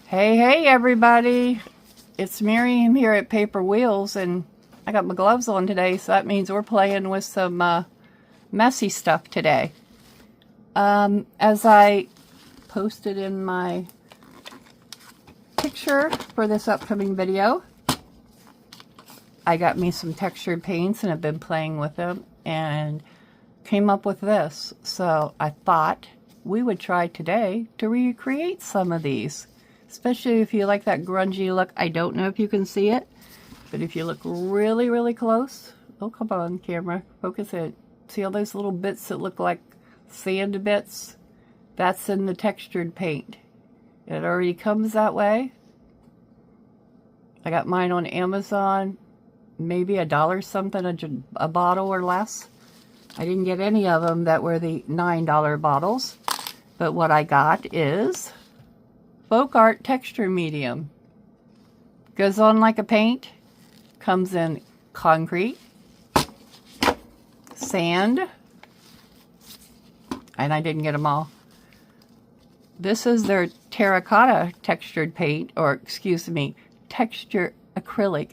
Hey everybody, it's Miriam here at Paperwheelz, and I got my gloves on today, so that means we're playing with some messy stuff today. As I posted in my picture for this upcoming video, I got me some textured paints and have been playing with them and came up with this. So I thought we would try today to recreate some of these. Especially if you like that grungy look. I don't know if you can see it, but if you look really, really close, oh, come on, camera, focus it. See all those little bits that look like sand bits? That's in the textured paint. It already comes that way. I got mine on Amazon, maybe $1 something a bottle or less. I didn't get any of them that were the $9 bottles, but what I got is Folk Art Texture Medium. Goes on like a paint. Comes in concrete, sand, and I didn't get them all. This is their terracotta textured paint, or excuse me, texture acrylic.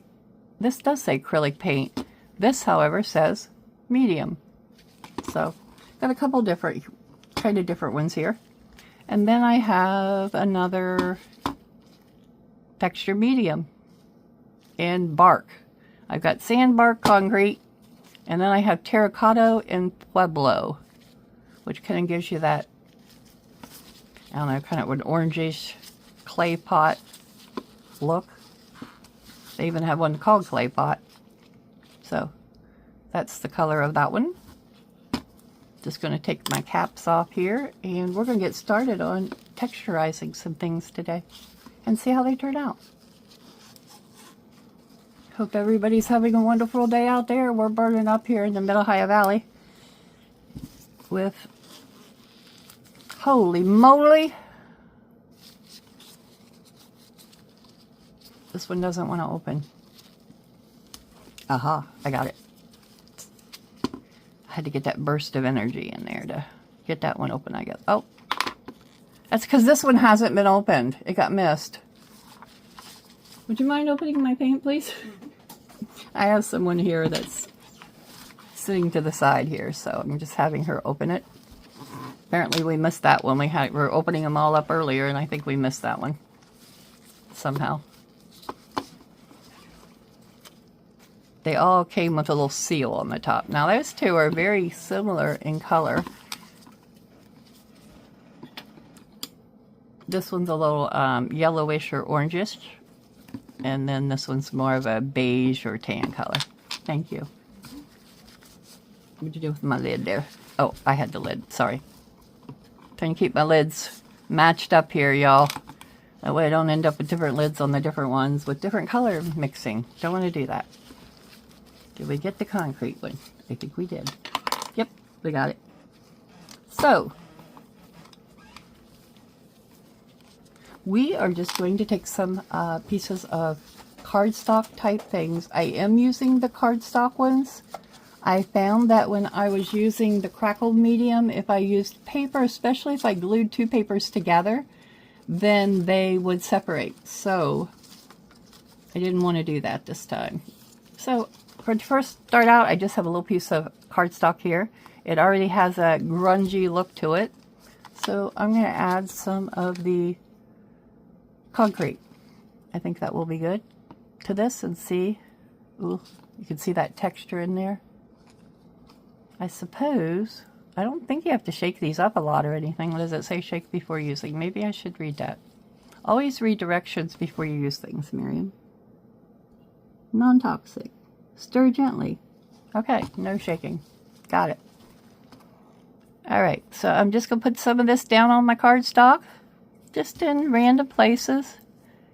This does say acrylic paint. This, however, says medium. So, got a couple different ones here. And then I have another texture medium in bark. I've got sandbark, concrete, and then I have terracotta and pueblo, which kind of gives you that, I don't know, kind of an orangish clay pot look. They even have one called clay pot. So that's the color of that one. Just going to take my caps off here, and we're going to get started on texturizing some things today and see how they turn out. Hope everybody's having a wonderful day out there. We're burning up here in the Middle Ohio Valley with, holy moly, this one doesn't want to open. Aha, I got it. I had to get that burst of energy in there to get that one open, I guess. Oh, that's because this one hasn't been opened. It got missed. Would you mind opening my paint, please? I have someone here that's sitting to the side here, so I'm just having her open it. Apparently we missed that one. We were opening them all up earlier, and I think we missed that one somehow. They all came with a little seal on the top. Now those two are very similar in color. This one's a little yellowish or orangish. And then this one's more of a beige or tan color. Thank you. What'd you do with my lid there? Oh, I had the lid. Sorry. Trying to keep my lids matched up here, y'all. That way I don't end up with different lids on the different ones with different color mixing. Don't want to do that. Did we get the concrete one? I think we did. Yep, we got it. So, we are just going to take some pieces of cardstock type things. I am using the cardstock ones. I found that when I was using the crackled medium, if I used paper, especially if I glued two papers together, then they would separate. So, I didn't want to do that this time. So, to first start out, I just have a little piece of cardstock here. It already has a grungy look to it. So I'm going to add some of the concrete. I think that will be good to this, and see. Ooh, you can see that texture in there. I suppose, I don't think you have to shake these up a lot or anything. What does it say? Shake before using. Maybe I should read that. Always read directions before you use things, Miriam. Non-toxic. Stir gently. Okay, no shaking. Got it. Alright, so I'm just going to put some of this down on my cardstock. Just in random places.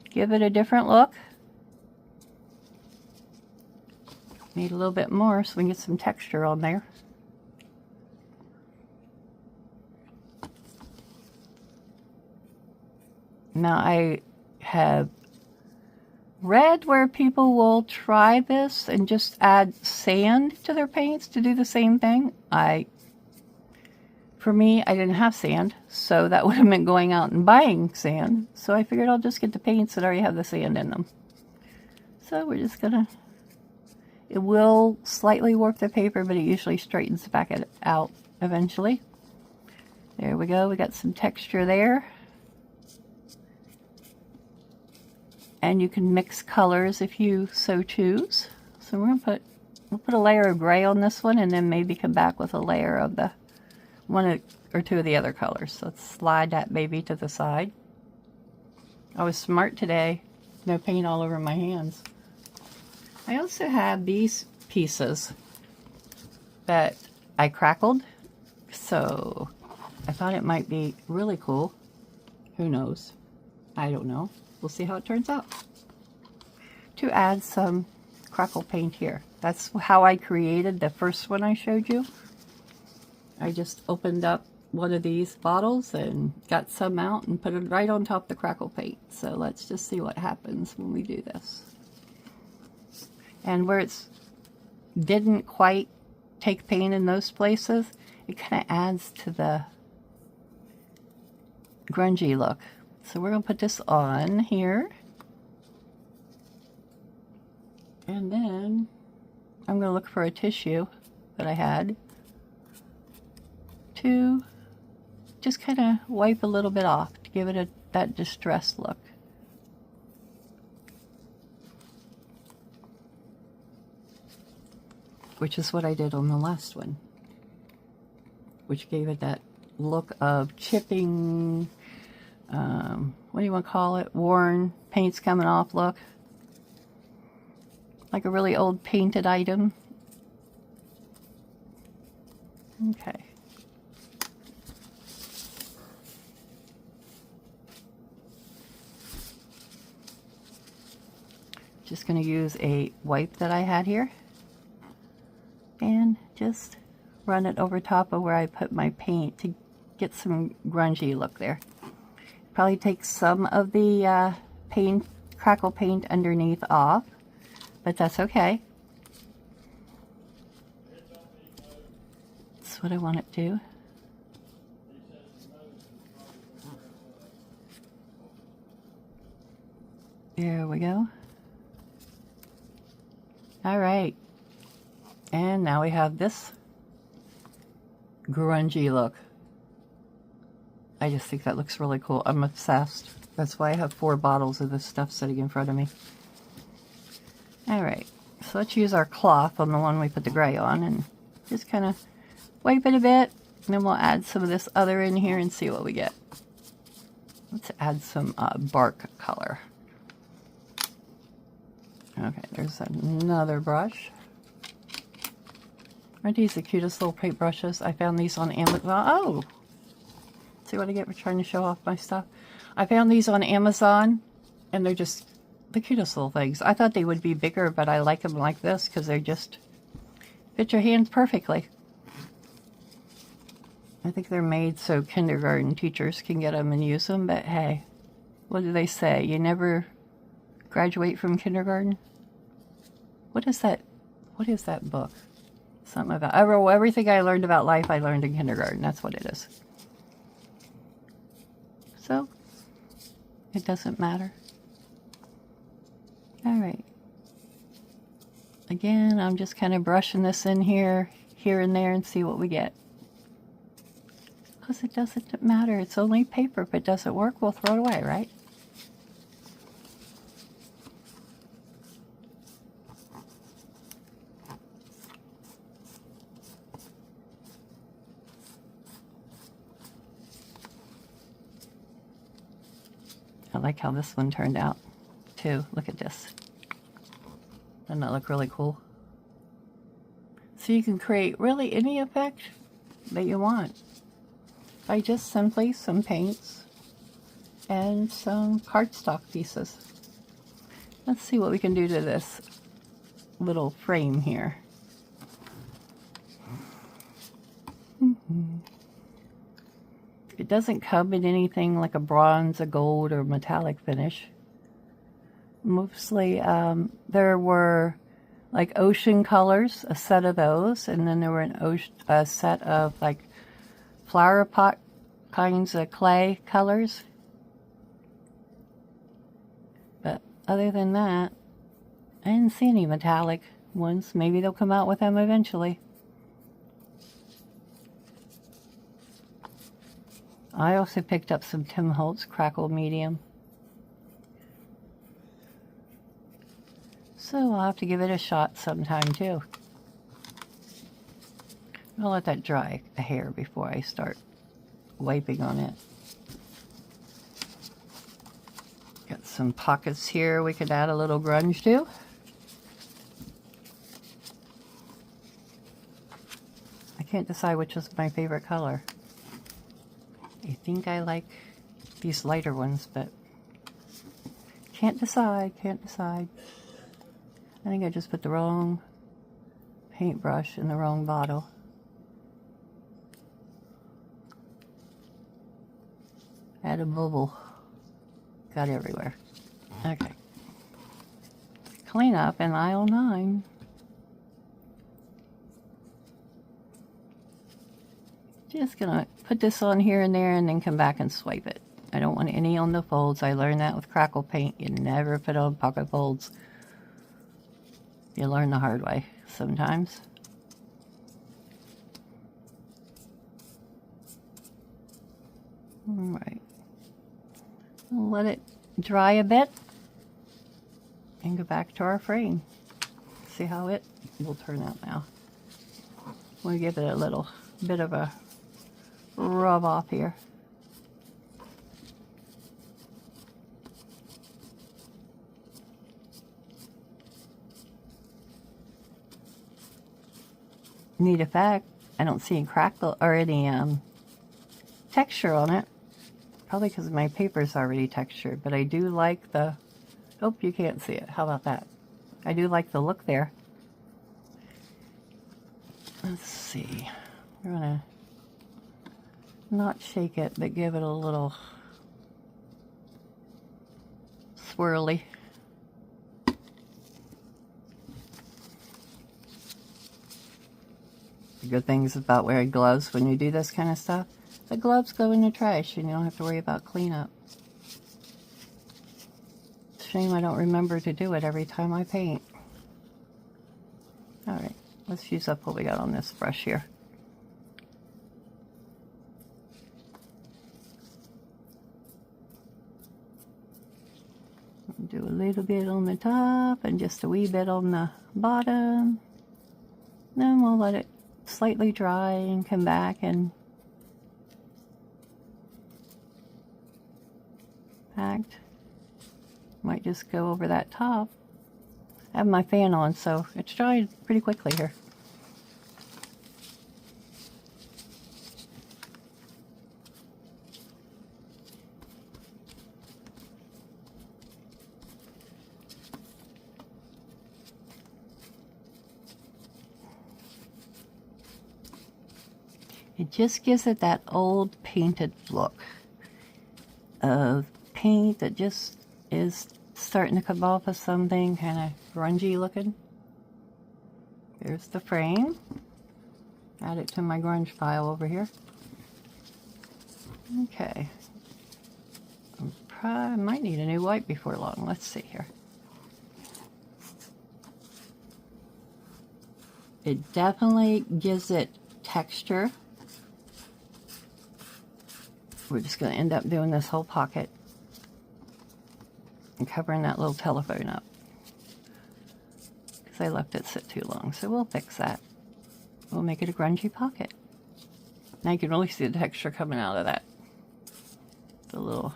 Give it a different look. Need a little bit more so we can get some texture on there. Now I have read where people will try this and just add sand to their paints to do the same thing. I For me, I didn't have sand, so that would have meant going out and buying sand. So I figured I'll just get the paints that already have the sand in them. So we're just gonna, it will slightly warp the paper, but it usually straightens back out eventually. There we go, we got some texture there. And you can mix colors if you so choose. So we'll put a layer of gray on this one, and then maybe come back with a layer of the one or two of the other colors. So let's slide that baby to the side. I was smart today. No paint all over my hands. I also have these pieces that I crackled. So I thought it might be really cool. Who knows? I don't know. We'll see how it turns out. To add some crackle paint here. That's how I created the first one I showed you. I just opened up one of these bottles and got some out and put it right on top of the crackle paint. So let's just see what happens when we do this. And where it's didn't quite take paint in those places, it kind of adds to the grungy look. So we're going to put this on here. And then I'm going to look for a tissue that I had to just kind of wipe a little bit off to give it that distressed look. Which is what I did on the last one. Which gave it that look of chipping, what do you want to call it? Worn, paint's coming off look. Like a really old painted item. Okay. Just going to use a wipe that I had here. And just run it over top of where I put my paint to get some grungy look there. Probably take some of the crackle paint underneath off, but that's okay. That's what I want it to. There we go. All right. And now we have this grungy look. I just think that looks really cool. I'm obsessed. That's why I have 4 bottles of this stuff sitting in front of me. Alright, so let's use our cloth on the one we put the gray on and just kind of wipe it a bit. And then we'll add some of this other in here and see what we get. Let's add some bark color. Okay, there's another brush. Aren't these the cutest little paint brushes? I found these on Amazon. Oh! See what I get for trying to show off my stuff? I found these on Amazon, and they're just the cutest little things. I thought they would be bigger, but I like them like this because they just fit your hands perfectly. I think they're made so kindergarten teachers can get them and use them, but hey, what do they say? You never graduate from kindergarten? What is that? What is that book? Something about, everything I learned about life I learned in kindergarten. That's what it is. So, it doesn't matter. Alright. Again, I'm just kind of brushing this in here and there and see what we get. Because it doesn't matter. It's only paper. If it doesn't work, we'll throw it away, right? I like how this one turned out, too. Look at this. Doesn't that look really cool? So you can create really any effect that you want by just simply some paints and some cardstock pieces. Let's see what we can do to this little frame here. It doesn't come in anything like a bronze, a gold, or metallic finish. Mostly, there were like ocean colors, a set of those, and then there were a set of like flower pot kinds of clay colors. But other than that, I didn't see any metallic ones. Maybe they'll come out with them eventually. I also picked up some Tim Holtz Crackle Medium. So I'll have to give it a shot sometime too. I'll let that dry a hair before I start wiping on it. Got some pockets here we could add a little grunge to. I can't decide which is my favorite color. I think I like these lighter ones, but can't decide. I think I just put the wrong paintbrush in the wrong bottle. Add a bubble. Got everywhere. Okay. Clean up in aisle 9. Just gonna put this on here and there and then come back and swipe it. I don't want any on the folds. I learned that with crackle paint. You never put on pocket folds. You learn the hard way sometimes. Alright. We'll let it dry a bit and go back to our frame. See how it will turn out now. We'll give it a little bit of a rub off here. Neat effect. I don't see any crackle or any texture on it. Probably because my paper's already textured, but I do like the... Oh, you can't see it. How about that? I do like the look there. Let's see. We're gonna not shake it, but give it a little swirly. The good things about wearing gloves when you do this kind of stuff, the gloves go in the trash and you don't have to worry about cleanup. Shame I don't remember to do it every time I paint. Alright, let's use up what we got on this brush here. Do a little bit on the top and just a wee bit on the bottom. Then we'll let it slightly dry and come back and packed. Might just go over that top. I have my fan on, so it's drying pretty quickly here. It just gives it that old painted look of paint that just is starting to come off of something kind of grungy looking. There's the frame. Add it to my grunge pile over here. Okay. I might need a new wipe before long. Let's see here. It definitely gives it texture. We're just going to end up doing this whole pocket and covering that little telephone up because I left it sit too long. So we'll fix that. We'll make it a grungy pocket. Now you can really see the texture coming out of that. The little...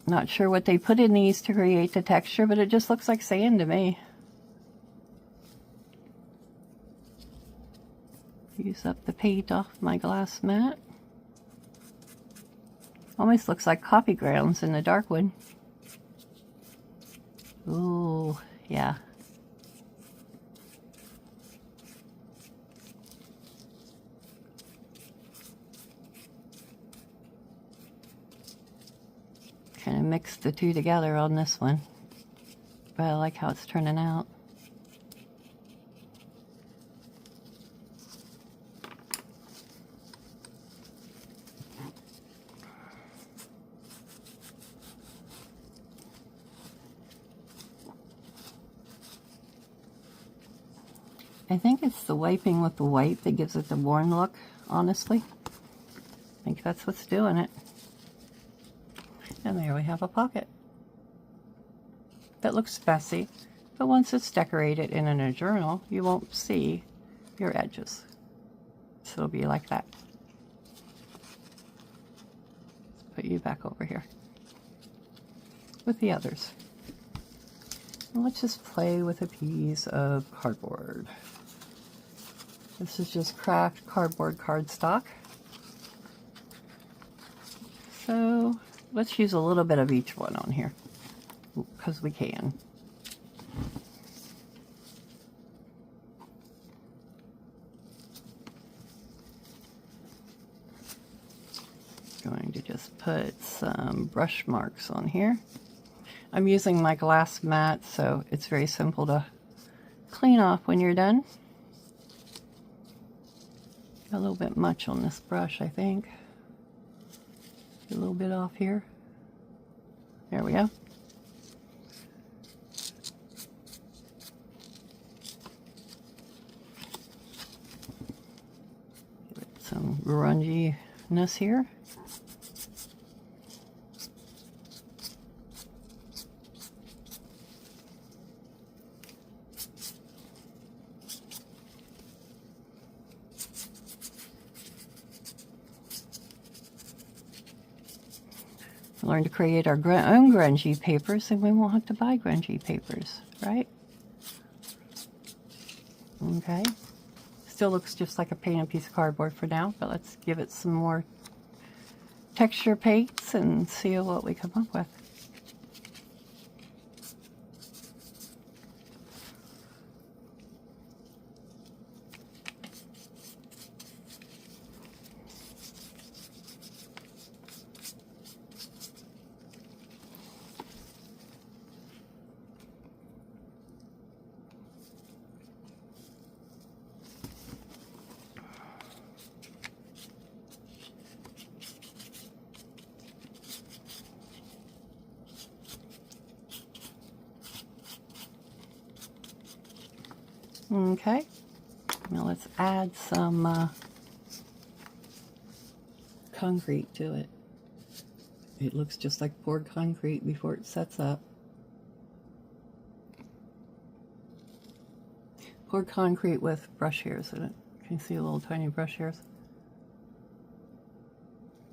Not sure what they put in these to create the texture, but it just looks like sand to me. Use up the paint off my glass mat. Almost looks like coffee grounds in the dark one. Ooh, yeah. Kind of mix the two together on this one. But I like how it's turning out. I think it's the wiping with the wipe that gives it the worn look, honestly. I think that's what's doing it. And there we have a pocket. That looks messy, but once it's decorated in a journal, you won't see your edges. So it'll be like that. Put you back over here with the others. And let's just play with a piece of cardboard. This is just craft cardboard cardstock. So let's use a little bit of each one on here, because we can. Going to just put some brush marks on here. I'm using my glass mat, so it's very simple to clean off when you're done. A little bit much on this brush, I think. A little bit off here. There we go. Give it some grunginess here. Learn to create our own grungy papers, and we won't have to buy grungy papers, right? Okay. Still looks just like a painted piece of cardboard for now, but let's give it some more texture paints and see what we come up with. Okay, now let's add some concrete to it. It looks just like poured concrete before it sets up. Poured concrete with brush hairs in it. Can you see the little tiny brush hairs?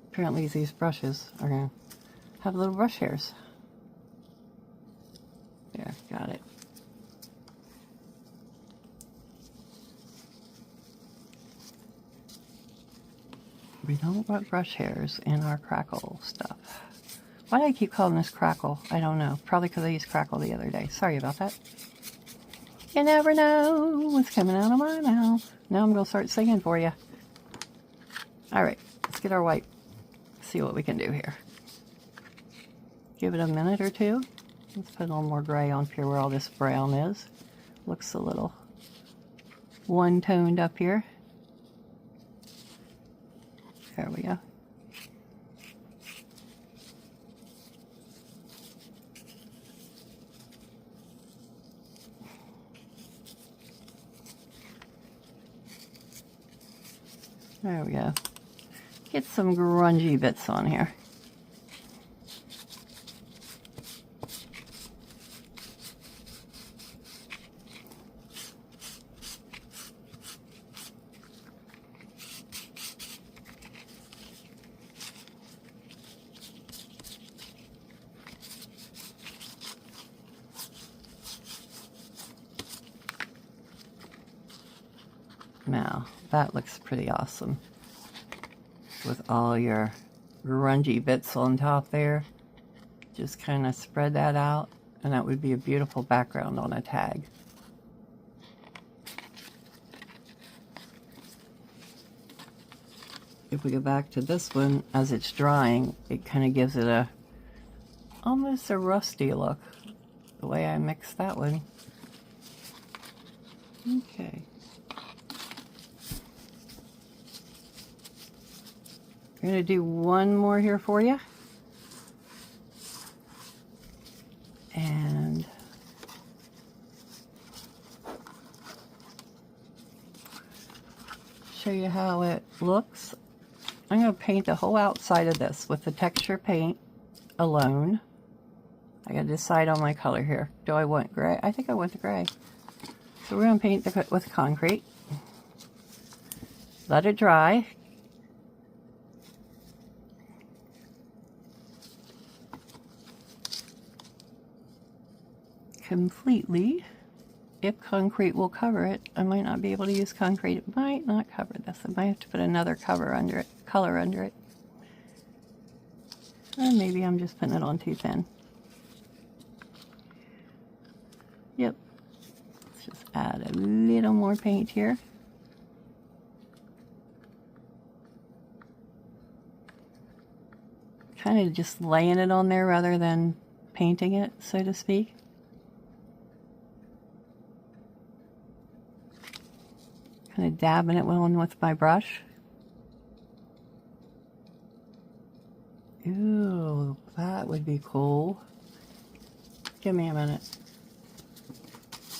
Apparently these brushes are going to have little brush hairs. There, got it. We don't want brush hairs in our crackle stuff. Why do I keep calling this crackle? I don't know. Probably because I used crackle the other day. Sorry about that. You never know what's coming out of my mouth. Now I'm going to start singing for you. Alright, let's get our white. See what we can do here. Give it a minute or two. Let's put a little more gray on here where all this brown is. Looks a little one-toned up here. There we go. There we go. Get some grungy bits on here. Now, that looks pretty awesome. With all your grungy bits on top there. Just kind of spread that out, and that would be a beautiful background on a tag. If we go back to this one, as it's drying, it kind of gives it almost a rusty look, the way I mixed that one. Okay. I'm going to do one more here for you. And show you how it looks. I'm going to paint the whole outside of this with the texture paint alone. I got to decide on my color here. Do I want gray? I think I want the gray. So we're going to paint with concrete. Let it dry. Completely. If concrete will cover it, I might not be able to use concrete. It might not cover this. I might have to put another color under it. And maybe I'm just putting it on too thin. Yep. Let's just add a little more paint here. Kind of just laying it on there rather than painting it, so to speak. Kind of dabbing it on with my brush. Ooh, that would be cool. Give me a minute.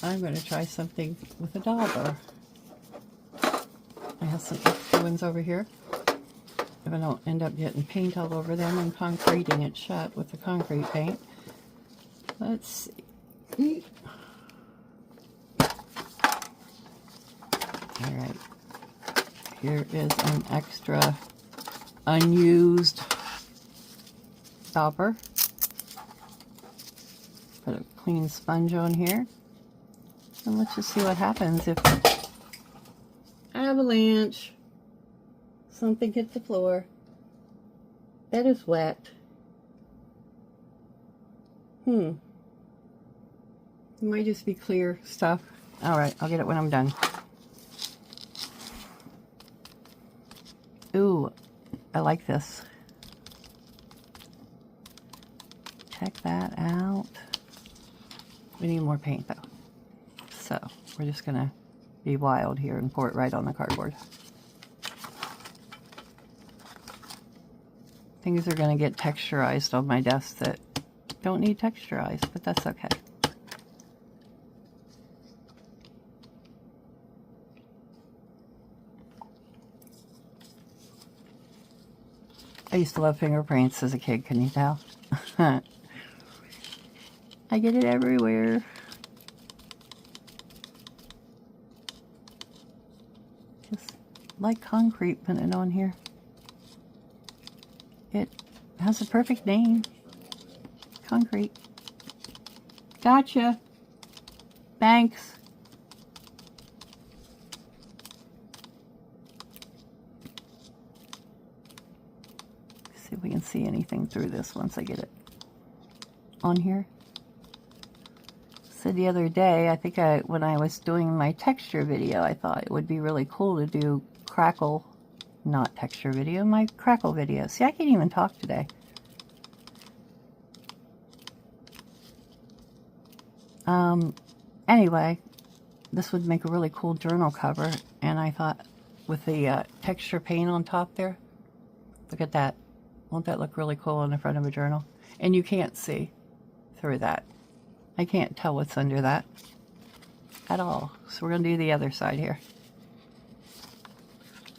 I'm going to try something with a dauber. I have some extra ones over here. If I don't end up getting paint all over them and concreting it shut with the concrete paint. Let's see. Alright. Here is an extra unused dauber. Put a clean sponge on here. And let's just see what happens if avalanche. Something hit the floor. That is wet. It might just be clear stuff. Alright, I'll get it when I'm done. Ooh, I like this. Check that out. We need more paint though. So, we're just gonna be wild here and pour it right on the cardboard. Things are going to get texturized on my desk that don't need texturized, but that's okay. I used to love fingerprints as a kid, can you tell? I get it everywhere. Just like concrete, putting it on here. It has a perfect name. Concrete. Gotcha. Thanks. See if we can see anything through this once I get it on here. So the other day, I think when I was doing my texture video, I thought it would be really cool to do crackle. Not texture video, my crackle video. See, I can't even talk today. Anyway, this would make a really cool journal cover, and I thought with the texture paint on top there, look at that. Won't that look really cool on the front of a journal? And you can't see through that. I can't tell what's under that at all. So we're going to do the other side here.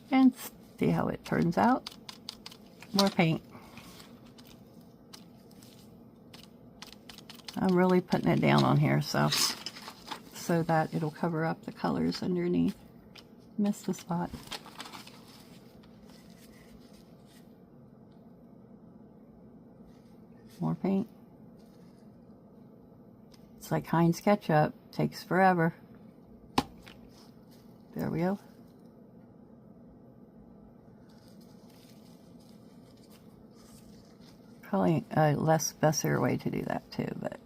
And see how it turns out. More paint. I'm really putting it down on here so that it'll cover up the colors underneath. Missed the spot. More paint. It's like Heinz ketchup. Takes forever. There we go. Probably a better way to do that too, but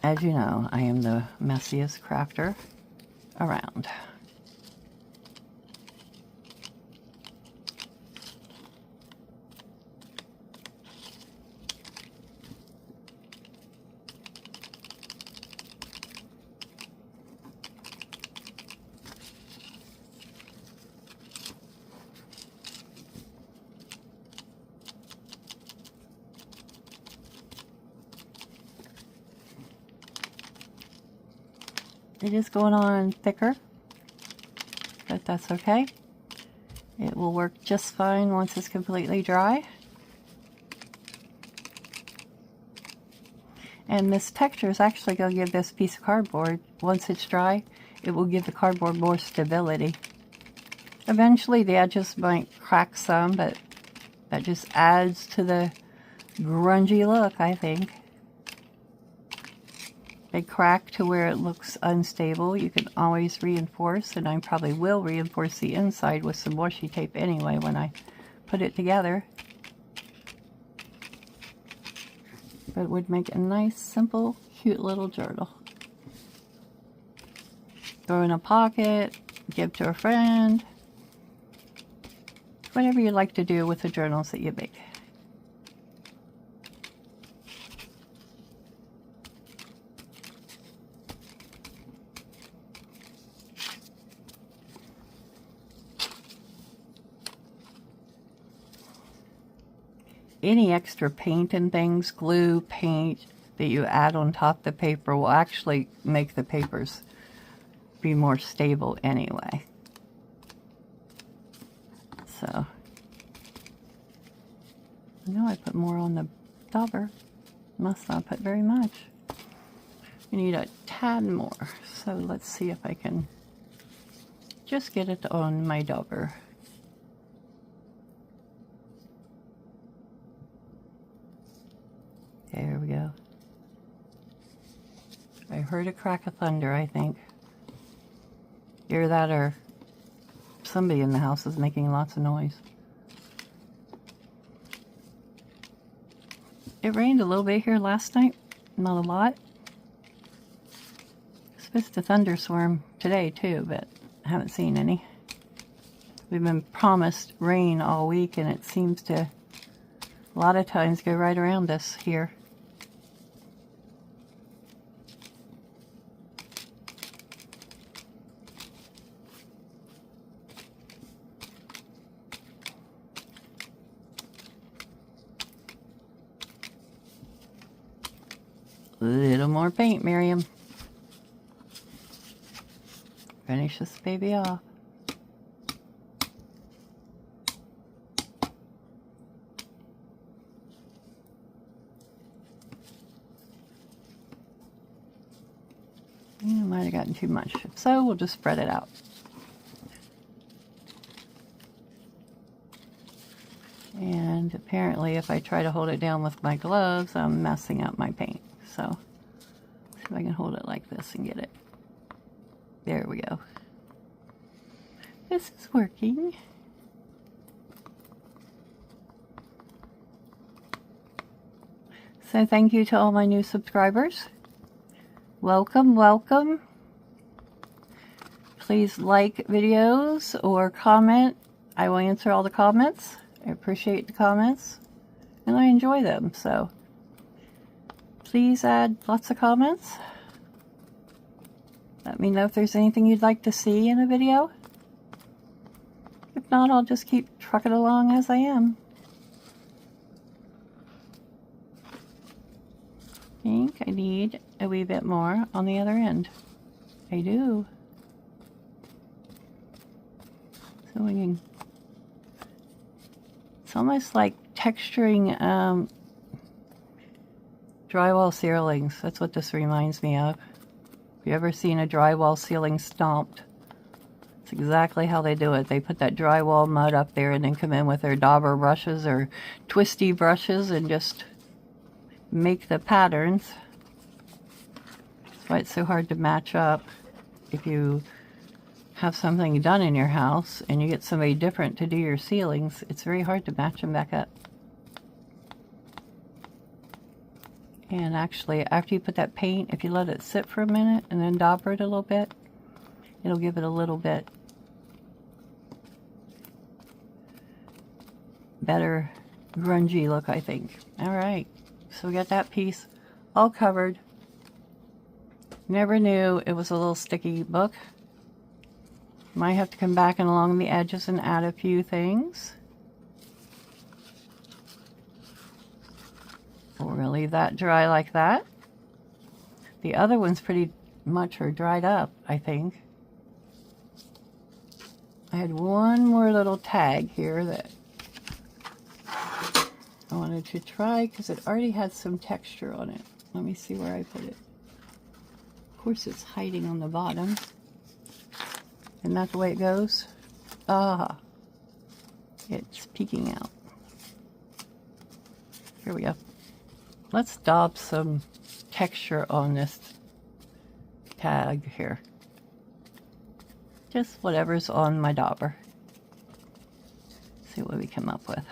as you know, I am the messiest crafter around. It is going on thicker, but that's okay. It will work just fine once it's completely dry. And this texture is actually going to give this piece of cardboard, once it's dry, it will give the cardboard more stability. Eventually the edges might crack some, but that just adds to the grungy look, I think. They crack to where it looks unstable. You can always reinforce, and I probably will reinforce the inside with some washi tape anyway when I put it together. But it would make a nice, simple, cute little journal. Throw in a pocket, give to a friend. Whatever you like to do with the journals that you make. Any extra paint and things, glue, paint that you add on top of the paper will actually make the papers be more stable anyway. So, I know I put more on the dauber. Must not put very much. We need a tad more. So let's see if I can just get it on my dauber. There we go. I heard a crack of thunder, I think. Hear that, or somebody in the house is making lots of noise. It rained a little bit here last night, not a lot. It's supposed to thunderstorm today too, but I haven't seen any. We've been promised rain all week, and it seems to a lot of times go right around us here. A little more paint, Miriam. Finish this baby off. Might have gotten too much. If so, we'll just spread it out. And apparently if I try to hold it down with my gloves, I'm messing up my paint. So, see if I can hold it like this and get it. There we go. This is working. So thank you to all my new subscribers. Welcome, welcome. Please like videos or comment. I will answer all the comments. I appreciate the comments and I enjoy them, so please add lots of comments. Let me know if there's anything you'd like to see in a video. If not, I'll just keep trucking along as I am. I think I need a wee bit more on the other end. I do. So we can, it's almost like texturing drywall ceilings. That's what this reminds me of. Have you ever seen a drywall ceiling stomped? It's exactly how they do it. They put that drywall mud up there and then come in with their dauber brushes or twisty brushes and just make the patterns. That's why it's so hard to match up. If you have something done in your house and you get somebody different to do your ceilings, it's very hard to match them back up. And actually, after you put that paint, if you let it sit for a minute and then dauber it a little bit, it'll give it a little bit better grungy look, I think. Alright, so we got that piece all covered. Never knew it was a little sticky book. Might have to come back and along the edges and add a few things. We're going to leave that dry like that. The other one's pretty much are dried up, I think. I had one more little tag here that I wanted to try because it already had some texture on it. Let me see where I put it. Of course, it's hiding on the bottom. Isn't that the way it goes? Ah, it's peeking out. Here we go. Let's daub some texture on this tag here. Just whatever's on my dauber. See what we come up with.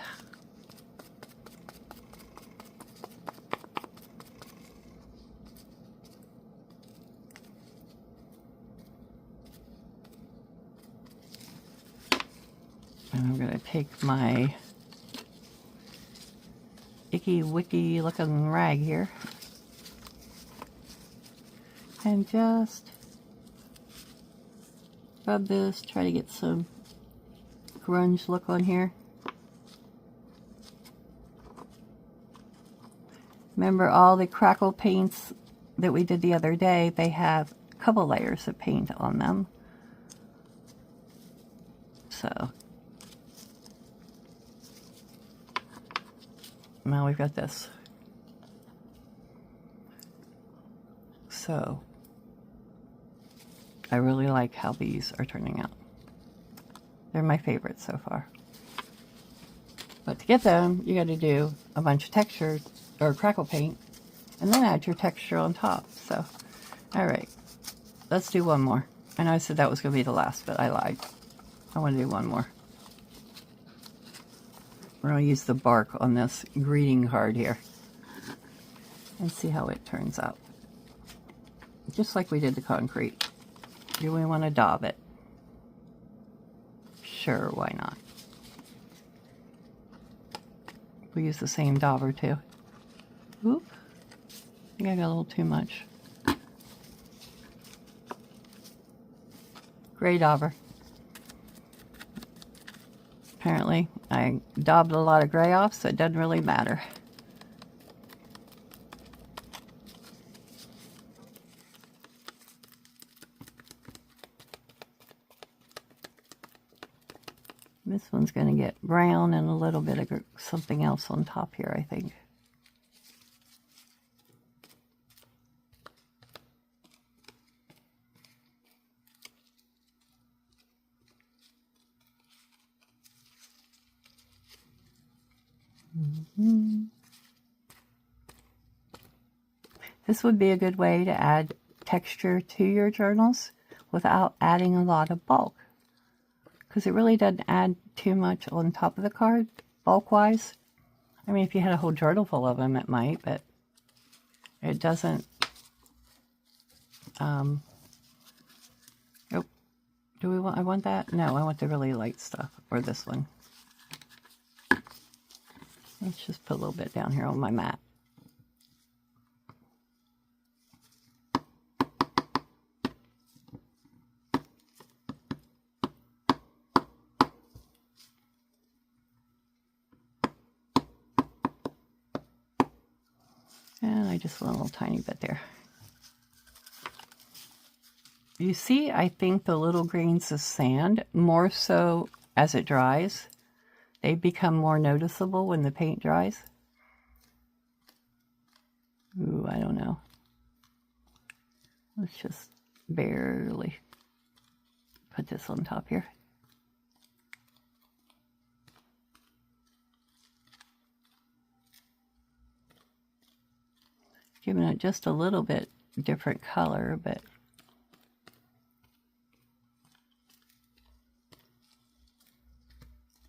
And I'm going to take my icky wicky looking rag here and just rub this, try to get some grunge look on here. Remember all the crackle paints that we did the other day, they have a couple layers of paint on them. So now we've got this. So I really like how these are turning out. They're my favorites so far. But to get them, you got to do a bunch of texture or crackle paint and then add your texture on top. So, all right, let's do one more. I know I said that was going to be the last, but I lied. I want to do one more. We're going to use the bark on this greeting card here and see how it turns out. Just like we did the concrete. Do we want to daub it? Sure, why not? We use the same dauber too. Oop, I think I got a little too much. Gray dauber. Apparently, I daubed a lot of gray off, so it doesn't really matter. This one's going to get brown and a little bit of something else on top here, I think. This would be a good way to add texture to your journals without adding a lot of bulk, because it really doesn't add too much on top of the card, bulk-wise. I mean, if you had a whole journal full of them, it might, but it doesn't. Oh, do we want? I want that? No, I want the really light stuff, or this one. Let's just put a little bit down here on my mat. And I just want a little tiny bit there. You see, I think the little grains of sand, more so as it dries, they become more noticeable when the paint dries. Ooh, I don't know. Let's just barely put this on top here. Giving it just a little bit different color, but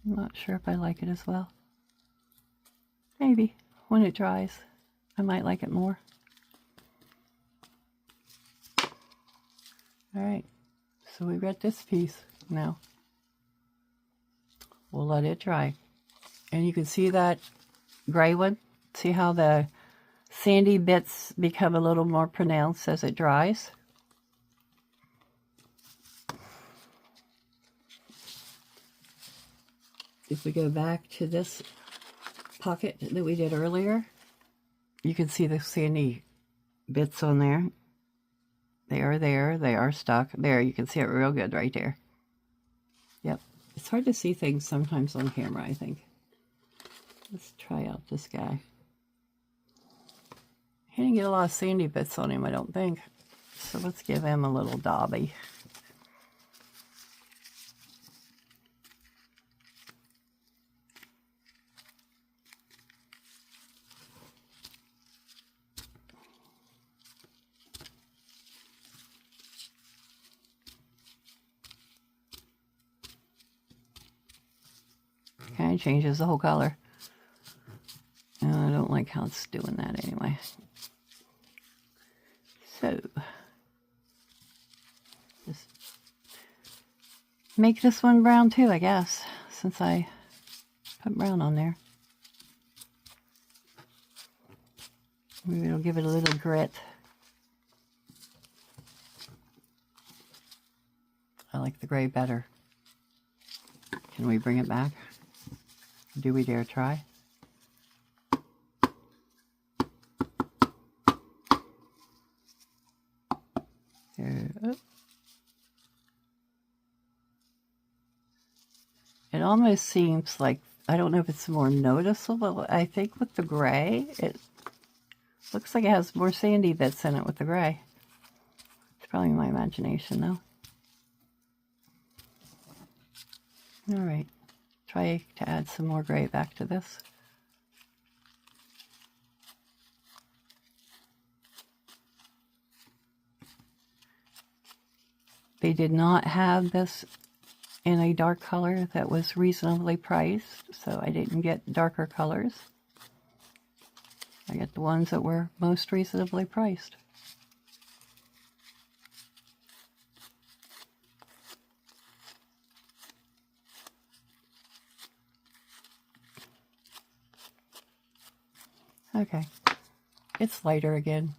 I'm not sure if I like it as well. Maybe when it dries, I might like it more. All right, so we got this piece now. We'll let it dry. And you can see that gray one. See how the sandy bits become a little more pronounced as it dries. If we go back to this pocket that we did earlier, you can see the sandy bits on there. They are there. They are stuck. There, you can see it real good right there. Yep. It's hard to see things sometimes on camera, I think. Let's try out this guy. He didn't get a lot of sandy bits on him, I don't think. So let's give him a little dobby. Kind of changes the whole color. I don't like how it's doing that anyway. So, just make this one brown too, I guess, since I put brown on there. Maybe it'll give it a little grit. I like the gray better. Can we bring it back? Do we dare try? There. Oh. It almost seems like, I don't know if it's more noticeable. I think with the gray, it looks like it has more sandy bits in it with the gray. It's probably my imagination though. All right. Try to add some more gray back to this. They did not have this in a dark color that was reasonably priced, so I didn't get darker colors. I got the ones that were most reasonably priced. Okay, it's lighter again.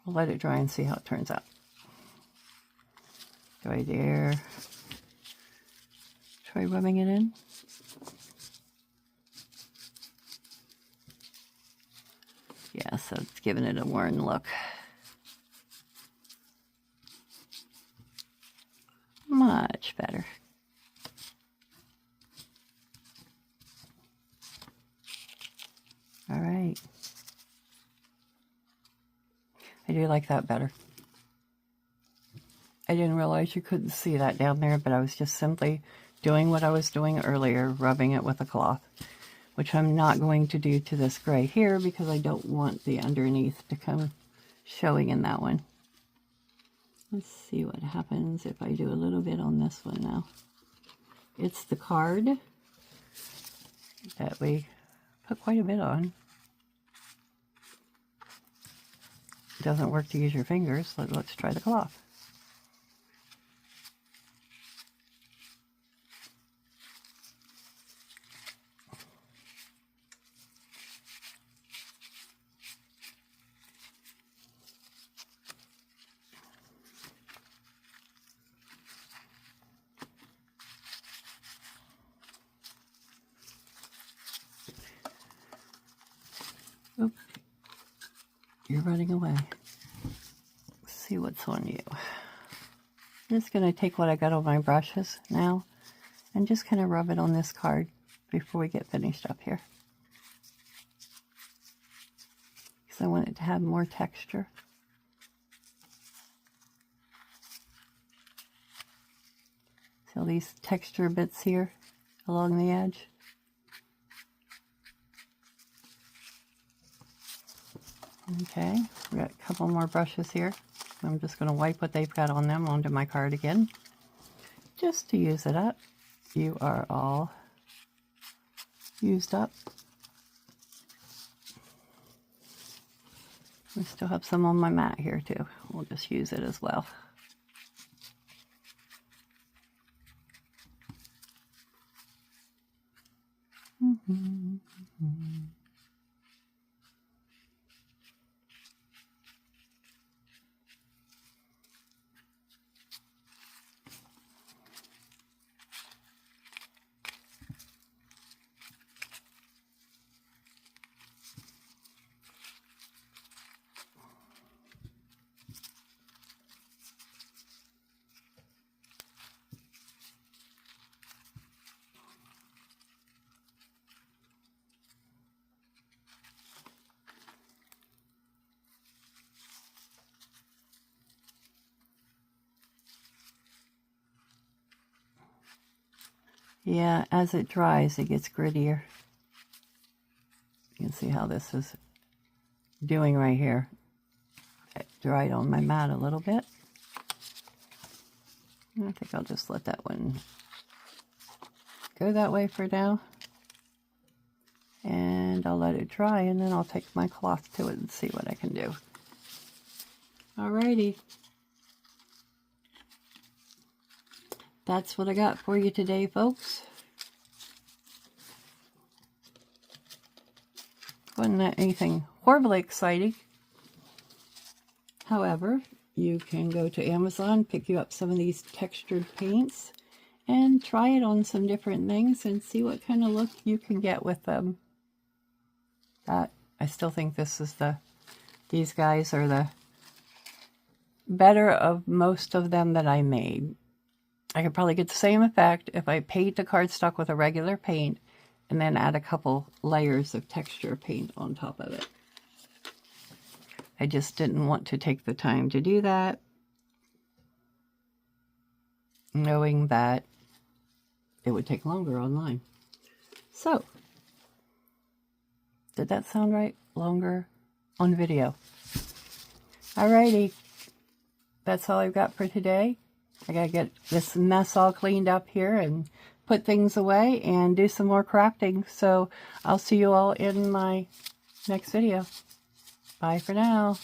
We'll let it dry and see how it turns out. Do I dare try rubbing it in? Yeah, so it's giving it a worn look. Much better. All right. I do like that better. I didn't realize you couldn't see that down there, but I was just simply doing what I was doing earlier, rubbing it with a cloth, which I'm not going to do to this gray here because I don't want the underneath to come showing in that one. Let's see what happens if I do a little bit on this one now. It's the card that we put quite a bit on. It doesn't work to use your fingers. Let's try the cloth. Oops. You're running away. Let's see what's on you. I'm just going to take what I got on my brushes now and just kind of rub it on this card before we get finished up here. Because I want it to have more texture. See all these texture bits here along the edge? Okay, we got a couple more brushes here. I'm just going to wipe what they've got on them onto my card again, just to use it up. You are all used up. I still have some on my mat here too. We'll just use it as well. Yeah, as it dries, it gets grittier. You can see how this is doing right here. It dried on my mat a little bit. I think I'll just let that one go that way for now. And I'll let it dry, and then I'll take my cloth to it and see what I can do. Alrighty. That's what I got for you today, folks. Wasn't that anything horribly exciting. However, you can go to Amazon, pick you up some of these textured paints, and try it on some different things and see what kind of look you can get with them. I still think this is these guys are the better of most of them that I made. I could probably get the same effect if I paint the cardstock with a regular paint and then add a couple layers of texture paint on top of it. I just didn't want to take the time to do that, knowing that it would take longer online. So, did that sound right? Longer on video. Alrighty, that's all I've got for today. I gotta get this mess all cleaned up here and put things away and do some more crafting. So I'll see you all in my next video. Bye for now.